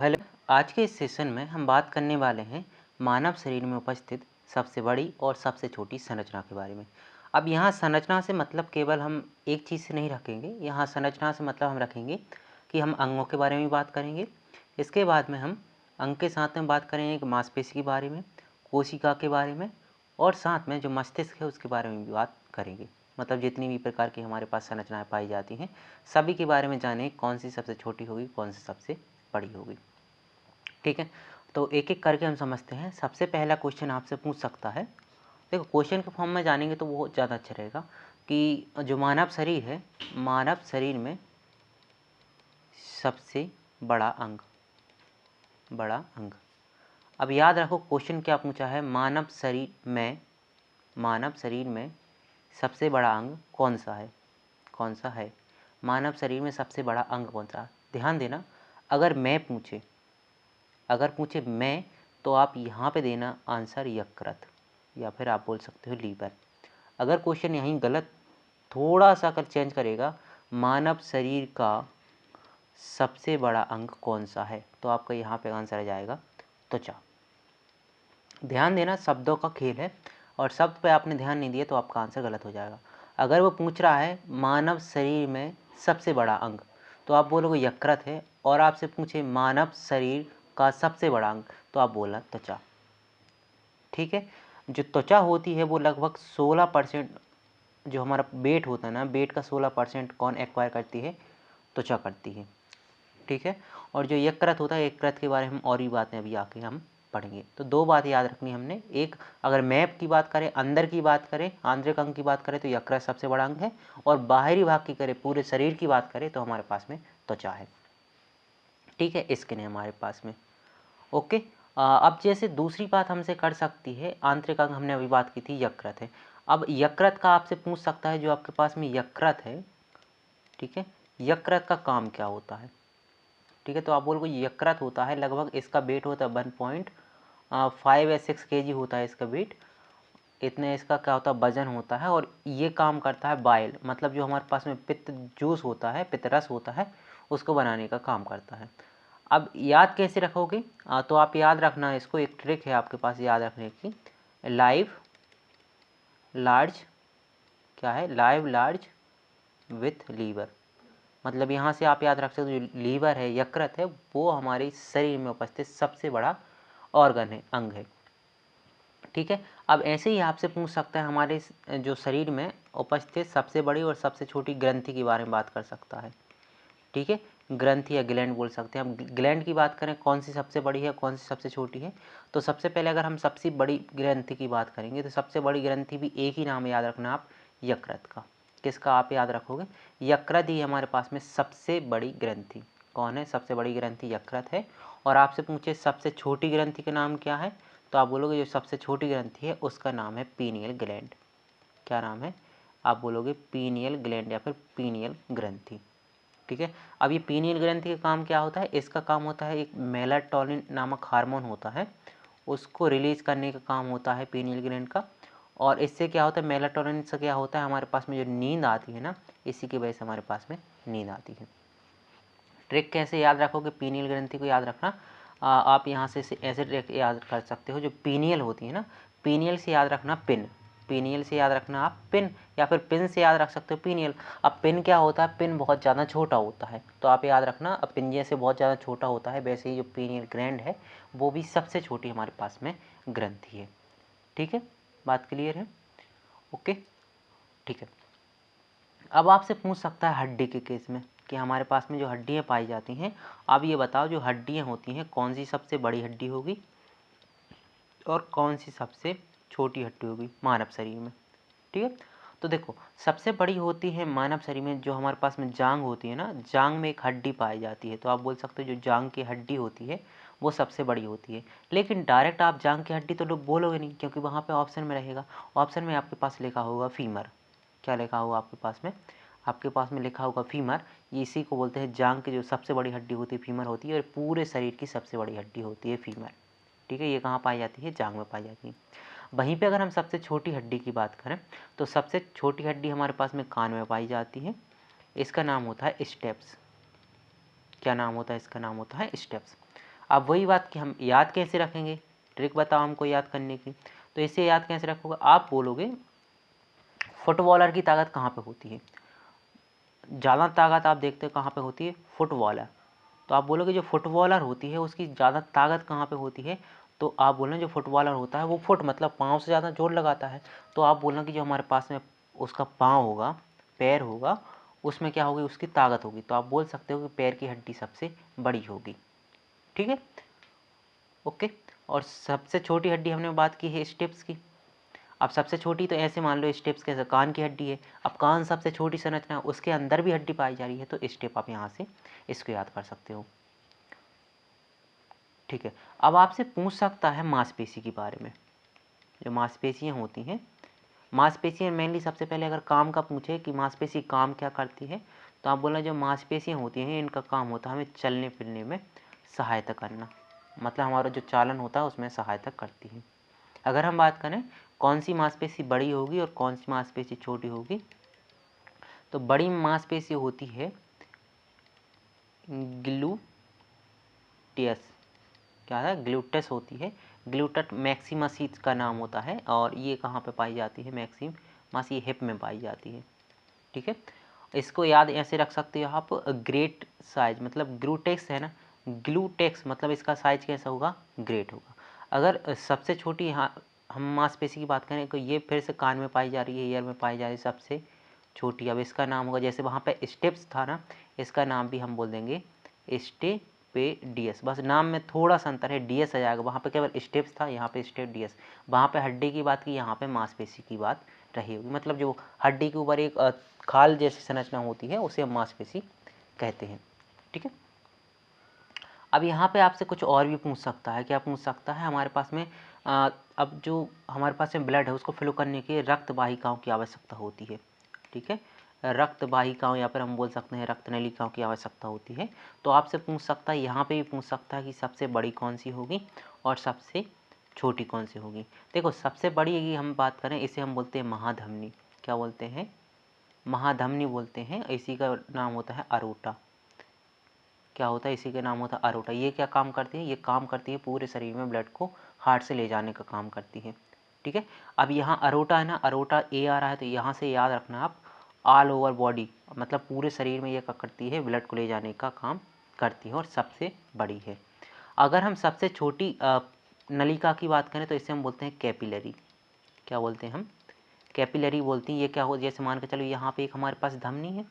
Hello. आज के इस सेशन में हम बात करने वाले हैं मानव शरीर में उपस्थित सबसे बड़ी और सबसे छोटी संरचना के बारे में। अब यहाँ संरचना से मतलब केवल हम एक चीज़ से नहीं रखेंगे, यहाँ संरचना से मतलब हम रखेंगे कि हम अंगों के बारे में बात करेंगे। इसके बाद में हम अंग के साथ में बात करेंगे कि मांसपेशी के बारे में, कोशिका के बारे में, और साथ में जो मस्तिष्क है उसके बारे में भी बात करेंगे। मतलब जितनी भी प्रकार की हमारे पास संरचनाएं पाई जाती हैं सभी के बारे में जानें, कौन सी सबसे छोटी होगी, कौन सी सबसे बड़ी होगी। ठीक है, तो एक एक करके हम समझते हैं। सबसे पहला क्वेश्चन आपसे पूछ सकता है, देखो क्वेश्चन के फॉर्म में जानेंगे तो वो ज़्यादा अच्छा रहेगा कि जो मानव शरीर है, मानव शरीर में सबसे बड़ा अंग, अब याद रखो क्वेश्चन क्या पूछा है, मानव शरीर में सबसे बड़ा अंग कौन सा है, मानव शरीर में सबसे बड़ा अंग कौन सा है। ध्यान देना, अगर पूछे मैं तो आप यहाँ पे देना आंसर यकृत, या फिर आप बोल सकते हो लीवर। अगर क्वेश्चन यहीं गलत थोड़ा सा कर चेंज करेगा, मानव शरीर का सबसे बड़ा अंग कौन सा है, तो आपका यहाँ पे आंसर आ जाएगा त्वचा। ध्यान देना, शब्दों का खेल है और शब्द पे आपने ध्यान नहीं दिया तो आपका आंसर गलत हो जाएगा। अगर वो पूछ रहा है मानव शरीर में सबसे बड़ा अंग, तो आप बोलोगे यकृत है, और आपसे पूछे मानव शरीर का सबसे बड़ा अंग, तो आप बोलना त्वचा। ठीक है, जो त्वचा होती है वो लगभग 16%, जो हमारा वेट होता है ना, वेट का 16% कौन एक्वायर करती है, त्वचा करती है। ठीक है, और जो यकृत होता है, यकृत के बारे में और भी बातें अभी आके हम पढ़ेंगे। तो दो बात याद रखनी हमने, एक अगर मैप की बात करें, अंदर की बात करें, आंतरिक अंग की बात करें तो यकृत सबसे बड़ा अंग है, और बाहरी भाग की करें, पूरे शरीर की बात करें तो हमारे पास में त्वचा है। ठीक है, स्किन है हमारे पास में। ओके, अब जैसे दूसरी बात हमसे कर सकती है, आंतरिक अंग हमने अभी बात की थी, यकृत है। अब यकृत का आपसे पूछ सकता है, जो आपके पास में यकृत है, ठीक है, यकृत का काम क्या होता है। ठीक है, तो आप बोलोगे यकृत होता है, लगभग इसका वेट होता है 1.5 या 6 kg होता है इसका वेट, इतने इसका क्या होता है वजन होता है, और ये काम करता है बाइल, मतलब जो हमारे पास में पित्त जूस होता है, पित्त रस होता है, उसको बनाने का काम करता है। अब याद कैसे रखोगे, तो आप याद रखना, इसको एक ट्रिक है आपके पास याद रखने की, लाइव लार्ज, क्या है, लाइव लार्ज विथ लीवर। मतलब यहाँ से आप याद रख सकते हो, जो लीवर है, यकृत है, वो हमारे शरीर में उपस्थित सबसे बड़ा ऑर्गन है, अंग है। ठीक है, अब ऐसे ही आपसे पूछ सकता है हमारे जो शरीर में उपस्थित सबसे बड़ी और सबसे छोटी ग्रंथि के बारे में बात कर सकता है। ठीक है, ग्रंथि या ग्लैंड बोल सकते हैं। हम ग्लैंड की बात करें, कौन सी सबसे बड़ी है, कौन सी सबसे छोटी है, तो सबसे पहले अगर हम सबसे बड़ी ग्रंथि की बात करेंगे तो सबसे बड़ी ग्रंथि भी एक ही नाम याद रखना आप, यकृत का। किसका आप याद रखोगे, यकृत ही हमारे पास में सबसे बड़ी ग्रंथि। कौन है सबसे बड़ी ग्रंथि, यकृत है। और आपसे पूछे सबसे छोटी ग्रंथि का नाम क्या है, तो आप बोलोगे जो सबसे छोटी ग्रंथि है उसका नाम है पीनियल ग्लैंड। क्या नाम है, आप बोलोगे पीनियल ग्लैंड या फिर पीनियल ग्रंथि। ठीक है, अब ये पीनियल ग्रंथि का काम क्या होता है, इसका काम होता है, एक मेलाटोनिन नामक हार्मोन होता है, उसको रिलीज करने का काम होता है पीनियल ग्लैंड का। और इससे क्या होता है, मेलाटोनिन से क्या होता है, हमारे पास में जो नींद आती है ना, इसी की वजह से हमारे पास में नींद आती है। ट्रिक कैसे याद रखोगे, पीनियल ग्रंथि को याद रखना, आप यहाँ से ऐसे ट्रिक याद कर सकते हो, जो पीनियल होती है ना, पीनियल से याद रखना पिन, पीनियल से याद रखना आप पिन, या फिर पिन से याद रख सकते हो पीनियल। अब पिन क्या होता है, पिन बहुत ज़्यादा छोटा होता है, तो आप याद रखना, अब पिन जैसे बहुत ज़्यादा छोटा होता है, वैसे ही जो पीनियल ग्लैंड है वो भी सबसे छोटी हमारे पास में ग्रंथि है। ठीक है, बात क्लियर है। ओके, ठीक है। अब आपसे पूछ सकता है हड्डी के केस में कि हमारे पास में जो हड्डियाँ पाई जाती हैं, अब ये बताओ जो हड्डियाँ होती हैं कौन सी सबसे बड़ी हड्डी होगी और कौन सी सबसे छोटी हड्डी होगी मानव शरीर में। ठीक है, तो देखो सबसे बड़ी होती है मानव शरीर में, जो हमारे पास में जांग होती है ना, जांग में एक हड्डी पाई जाती है, तो आप बोल सकते हो जो जांग की हड्डी होती है वो सबसे बड़ी होती है। लेकिन डायरेक्ट आप जांग की हड्डी तो लोग बोलोगे नहीं, क्योंकि वहाँ पे ऑप्शन में रहेगा, ऑप्शन में आपके पास लिखा होगा फीमर। क्या लिखा होगा आपके पास में, आपके पास में लिखा होगा फीमर। ये इसी को बोलते हैं जांग की जो सबसे बड़ी हड्डी होती है फीमर होती है, और पूरे शरीर की सबसे बड़ी हड्डी होती है फीमर। ठीक है, ये कहाँ पाई जाती है, जांग में पाई जाती है। वहीं पे अगर हम सबसे छोटी हड्डी की बात करें तो सबसे छोटी हड्डी हमारे पास में कान में पाई जाती है, इसका नाम होता है स्टेप्स। क्या नाम होता है, इसका नाम होता है स्टेप्स। अब वही बात कि हम याद कैसे रखेंगे, ट्रिक बताओ हमको याद करने की। तो इसे याद कैसे रखोगे, आप बोलोगे फुटबॉलर की ताकत कहाँ पे होती है, ज़्यादा ताकत आप देखते हो कहाँ पे होती है, फुटबॉलर। तो आप बोलोगे जो फुटबॉलर होती है उसकी ज़्यादा ताकत कहाँ पे होती है, तो आप बोलना जो फुटबॉलर होता है वो फुट मतलब पाँव से ज़्यादा जोर लगाता है। तो आप बोलना कि जो हमारे पास में उसका पाँव होगा, पैर होगा, उसमें क्या होगी, उसकी ताकत होगी। तो आप बोल सकते हो कि पैर की हड्डी सबसे बड़ी होगी। ठीक है, ओके। और सबसे छोटी हड्डी हमने बात की है स्टेप्स की। अब सबसे छोटी तो ऐसे मान लो स्टेप्स कैसे, कान की हड्डी है। अब कान सबसे छोटी संरचना है, उसके अंदर भी हड्डी पाई जा रही है, तो स्टेप आप यहाँ से इसको याद कर सकते हो। ठीक है, अब आपसे पूछ सकता है मांसपेशी के बारे में। जो मांसपेशियाँ होती हैं, मांसपेशियाँ मेनली सबसे पहले अगर काम का पूछे कि मांसपेशी काम क्या करती है, तो आप बोला जो मांसपेशियाँ होती हैं इनका काम होता है हमें चलने फिरने में सहायता करना, मतलब हमारा जो चालन होता है उसमें सहायता करती है। अगर हम बात करें कौन सी मांसपेशी बड़ी होगी और कौन सी मांसपेशी छोटी होगी, तो बड़ी मांसपेशी होती है ग्लूटियस, क्या है, ग्लूटस होती है। ग्लूटस मैक्सिमस का नाम होता है, और ये कहाँ पे पाई जाती है, मैक्सिमस ये हिप में पाई जाती है। ठीक है, इसको याद ऐसे रख सकते हो आप, ग्रेट साइज मतलब ग्लूटेक्स है ना, ग्लूटेक्स मतलब इसका साइज कैसा होगा, ग्रेट होगा। अगर सबसे छोटी यहाँ हम मांसपेशी की बात करें तो ये फिर से कान में पाई जा रही है, ईयर में पाई जा रही है सबसे छोटी। अब इसका नाम होगा, जैसे वहाँ पे स्टेप्स था ना, इसका नाम भी हम बोल देंगे स्टेपेडियस। बस नाम में थोड़ा सा अंतर है, डीएस आ जाएगा, वहाँ पे केवल स्टेप्स था, यहाँ पे स्टेपेडियस। वहाँ पे हड्डी की बात की, यहाँ पे मांसपेशी की बात रही होगी। मतलब जो हड्डी के ऊपर एक खाल जैसी संरचना होती है उसे हम मांसपेशी कहते हैं। ठीक है, अब यहाँ पे आपसे कुछ और भी पूछ सकता है, क्या पूछ सकता है, हमारे पास में अब जो हमारे पास में ब्लड है उसको फ्लो करने के रक्त वाहिकाओं की आवश्यकता होती है। ठीक है, रक्त वाहिकाओं या फिर हम बोल सकते हैं रक्त नलिकाओं की आवश्यकता होती है। तो आपसे पूछ सकता है, यहाँ पे भी पूछ सकता है कि सबसे बड़ी कौन सी होगी और सबसे छोटी कौन सी होगी। देखो सबसे बड़ी की हम बात करें, इसे हम बोलते हैं महाधमनी। क्या बोलते हैं, महाधमनी बोलते हैं। इसी का नाम होता है अरोटा। क्या होता है, इसी का नाम होता है अरोटा। ये क्या काम करती है, ये काम करती है पूरे शरीर में ब्लड को हार्ट से ले जाने का काम करती है। ठीक है, अब यहाँ अरोटा है ना, अरोटा ए आ रहा है, तो यहाँ से याद रखना आप ऑल ओवर बॉडी, मतलब पूरे शरीर में ये क्या करती है, ब्लड को ले जाने का काम करती है और सबसे बड़ी है। अगर हम सबसे छोटी नलिका की बात करें तो इसे हम बोलते हैं कैपिलरी। क्या बोलते हैं हम, कैपिलरी बोलती हैं। ये क्या हो, जैसे मान के चलो यहाँ पे एक हमारे पास धमनी है,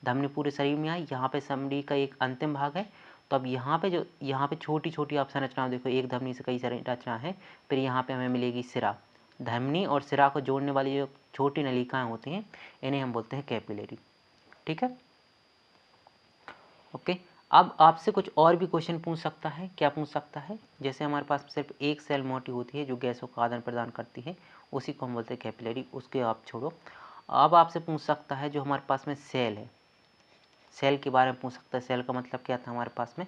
धमनी पूरे शरीर में आई, यहाँ पे चमड़ी का एक अंतिम भाग है। तो अब यहाँ पे जो यहाँ पे छोटी छोटी आप संरचना देखो, एक धमनी से कई संरचना है। फिर यहाँ पे हमें मिलेगी सिरा। धमनी और सिरा को जोड़ने वाली जो छोटी नलिकाएं होती हैं इन्हें हम बोलते हैं कैपिलरी। ठीक है, ओके। अब आपसे कुछ और भी क्वेश्चन पूछ सकता है, क्या पूछ सकता है, जैसे हमारे पास सिर्फ एक सेल मोटी होती है जो गैसों का आदान प्रदान करती है, उसी को हम बोलते हैं कैपिलरी, उसके आप छोड़ो। अब आपसे पूछ सकता है जो हमारे पास में सेल है, सेल के बारे में पूछ सकता है। सेल का मतलब क्या था हमारे पास में,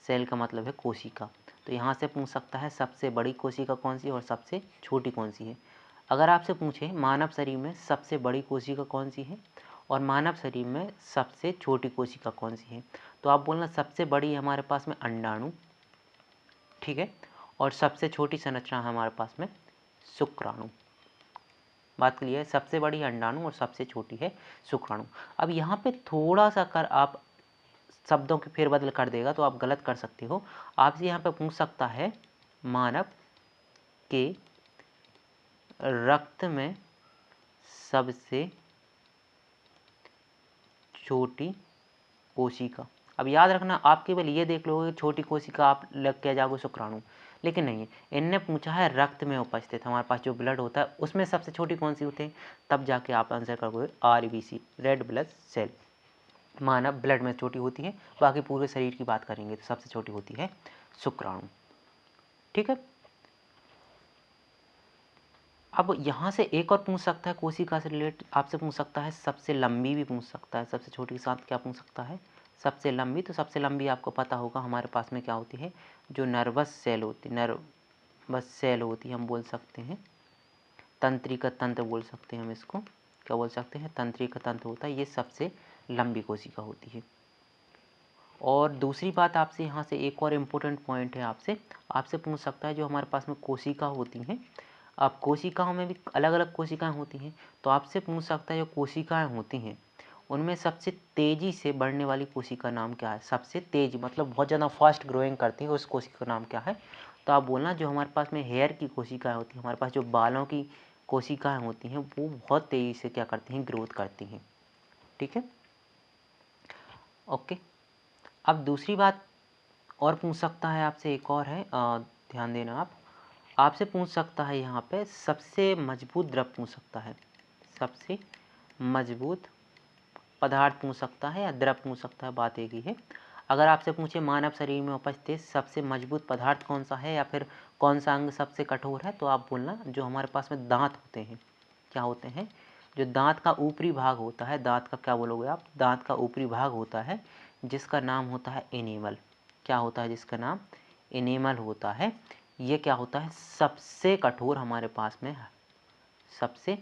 सेल का मतलब है कोशिका। तो यहाँ से पूछ सकता है सबसे बड़ी कोशिका कौन सी है और सबसे छोटी कौन सी है। अगर आपसे पूछे मानव शरीर में सबसे बड़ी कोशिका कौन सी है और मानव शरीर में सबसे छोटी कोशिका कौन सी है, तो आप बोलना सबसे बड़ी है हमारे पास में अंडाणु। ठीक है, और सबसे छोटी संरचना है हमारे पास में शुक्राणु। बात क्लियर है, सबसे बड़ी है अंडाणु और सबसे छोटी है शुक्राणु। अब यहाँ पे थोड़ा सा कर आप शब्दों की फेरबदल कर देगा तो आप गलत कर सकते हो। आपसे यहाँ पे पूछ सकता है मानव के रक्त में सबसे छोटी कोशिका। अब याद रखना, आप केवल ये देख लोगे छोटी कोशिका आप लग के जाओगे शुक्राणु, लेकिन नहीं है। इनने पूछा है रक्त में उपस्थित हमारे पास जो ब्लड होता है उसमें सबसे छोटी कौन सी होती है, तब जाके आप आंसर करोगे RBC, रेड ब्लड सेल। मानव ब्लड में छोटी होती है, बाकी पूरे शरीर की बात करेंगे तो सबसे छोटी होती है शुक्राणु। ठीक है, अब यहाँ से एक और पूछ सकता है कोशिका से रिलेटेड, आपसे पूछ सकता है सबसे लंबी भी पूछ सकता है, सबसे छोटी के साथ क्या पूछ सकता है, सबसे लंबी। तो सबसे लंबी आपको पता होगा हमारे पास में क्या होती है, जो नर्वस सेल होती है, नर्वस सेल होती है, हम बोल सकते हैं तंत्रिका तंत्र बोल सकते हैं हम इसको, क्या बोल सकते हैं, तंत्रिका तंत्र होता है, ये सबसे लंबी कोशिका होती है। और दूसरी बात आपसे यहाँ से एक और इम्पोर्टेंट पॉइंट है, आपसे पूछ सकता है जो हमारे पास में कोशिका होती हैं, अब कोशिकाओं में भी अलग अलग कोशिकाएं होती हैं, तो आपसे पूछ सकता है जो कोशिकाएं होती हैं उनमें सबसे तेज़ी से बढ़ने वाली कोशिका नाम क्या है। सबसे तेज मतलब बहुत ज़्यादा फास्ट ग्रोइंग करती है उस कोशिका का नाम क्या है। तो आप बोलना जो हमारे पास में हेयर की कोशिकाएं होती हैं, हमारे पास जो बालों की कोशिकाएं होती हैं वो बहुत तेज़ी से क्या करती हैं, ग्रोथ करती हैं। ठीक है, ओके। अब दूसरी बात और पूछ सकता है आपसे, एक और है, ध्यान देना आप, आपसे पूछ सकता है यहाँ पे सबसे मजबूत द्रव पूछ सकता है, सबसे मजबूत पदार्थ पूछ सकता है या द्रव पूछ सकता है, बात एक ही है। अगर आपसे पूछे मानव शरीर में उपस्थित सबसे मजबूत पदार्थ कौन सा है या फिर कौन सा अंग सबसे कठोर है, तो आप बोलना जो हमारे पास में दांत होते हैं, क्या होते हैं, जो दांत का ऊपरी भाग होता है, दांत का क्या बोलोगे आप, दांत का ऊपरी भाग होता है जिसका नाम होता है एनिमल। क्या होता है, जिसका नाम एनिमल होता है। ये क्या होता है, सबसे कठोर हमारे पास में सबसे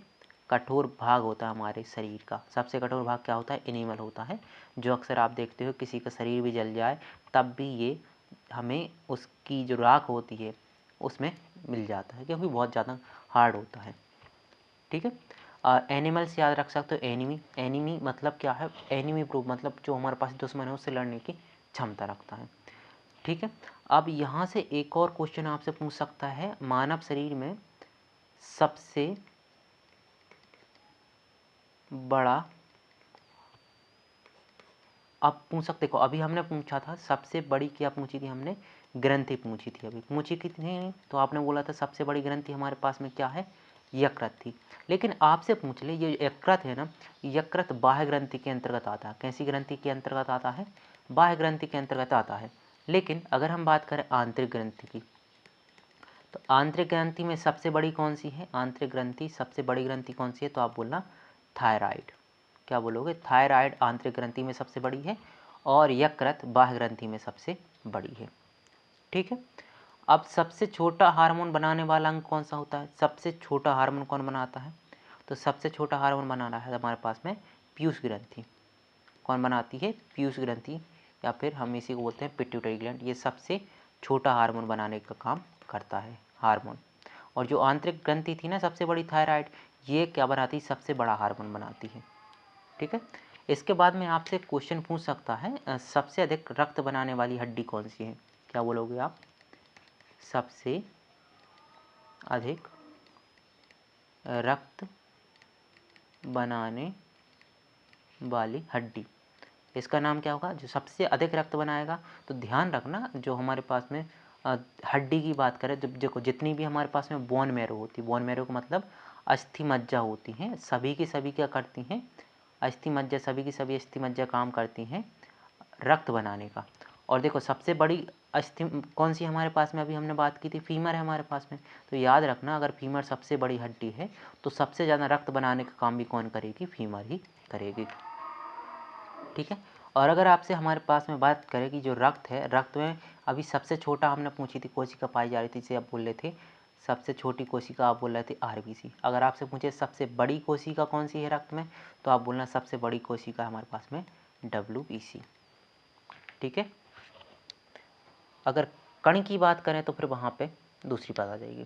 कठोर भाग होता है हमारे शरीर का। सबसे कठोर भाग क्या होता है, एनिमल होता है, जो अक्सर आप देखते हो किसी का शरीर भी जल जाए तब भी ये हमें उसकी जो राख होती है उसमें मिल जाता है, क्योंकि बहुत ज़्यादा हार्ड होता है। ठीक है, एनिमल से याद रख सकते हो एनिमी, एनिमी मतलब क्या है, एनिमी प्रूफ मतलब जो हमारे पास दुश्मन है उससे लड़ने की क्षमता रखता है। ठीक है, अब यहाँ से एक और क्वेश्चन आपसे पूछ सकता है, मानव शरीर में सबसे बड़ा, अब पूछ सकते, देखो अभी हमने पूछा था सबसे बड़ी, क्या पूछी थी हमने, ग्रंथि पूछी थी, अभी पूछी कितनी नहीं, तो आपने बोला था सबसे बड़ी ग्रंथि हमारे पास में क्या है, यकृत थी। लेकिन आपसे पूछ ले, ये यकृत है ना, यकृत बाह्य ग्रंथि के अंतर्गत आता है। कैसी ग्रंथि के अंतर्गत आता है, बाह्य ग्रंथि के अंतर्गत आता है। लेकिन अगर हम बात करें आंतरिक ग्रंथि की, तो आंतरिक ग्रंथि में सबसे बड़ी कौन सी है, आंतरिक ग्रंथि सबसे बड़ी ग्रंथि कौन सी है, तो आप बोलना थायराइड। क्या बोलोगे, थायराइड आंतरिक ग्रंथि में सबसे बड़ी है और यकृत बाह्य ग्रंथि में सबसे बड़ी है। ठीक है, अब सबसे छोटा हार्मोन बनाने वाला अंग कौन सा होता है, सबसे छोटा हार्मोन कौन बनाता है, तो सबसे छोटा हार्मोन बनाना है हमारे पास में पीयूष ग्रंथि। कौन बनाती है, पीयूष ग्रंथि, या फिर हम इसी को बोलते हैं पिट्यूटरी ग्लैंड। ये सबसे छोटा हार्मोन बनाने का काम करता है हार्मोन। और जो आंतरिक ग्रंथि थी ना सबसे बड़ी, थायराइड, ये क्या बनाती है, सबसे बड़ा हार्मोन बनाती है। ठीक है, इसके बाद में आपसे क्वेश्चन पूछ सकता है सबसे अधिक रक्त बनाने वाली हड्डी कौन सी है। क्या बोलोगे आप, सबसे अधिक रक्त बनाने वाली हड्डी, इसका नाम क्या होगा, जो सबसे अधिक रक्त बनाएगा। तो ध्यान रखना जो हमारे पास में हड्डी की बात करें तो देखो जितनी भी हमारे पास में बोन मैरो होती है, बोन मैरो का मतलब अस्थि मज्जा होती हैं, सभी की सभी क्या करती हैं, अस्थि मज्जा, सभी की सभी अस्थि मज्जा काम करती हैं रक्त बनाने का। और देखो सबसे बड़ी अस्थि कौन सी हमारे पास में, अभी हमने बात की थी फीमर है हमारे पास में। तो याद रखना अगर फीमर सबसे बड़ी हड्डी है तो सबसे ज़्यादा रक्त बनाने का काम भी कौन करेगी, फीमर ही करेगी। ठीक है, और अगर आपसे हमारे पास में बात करें कि जो रक्त है, रक्त में अभी सबसे छोटा हमने पूछी थी कोशिका पाई जा रही थी, जिसे आप बोल रहे थे सबसे छोटी कोशिका, आप बोल रहे थे आरबीसी। अगर आपसे पूछे सबसे बड़ी कोशिका कौन सी है रक्त में, तो आप बोलना सबसे बड़ी कोशिका हमारे पास में डब्ल्यूबीसी। ठीक है, अगर कण की बात करें तो फिर वहाँ पे दूसरी बात आ जाएगी।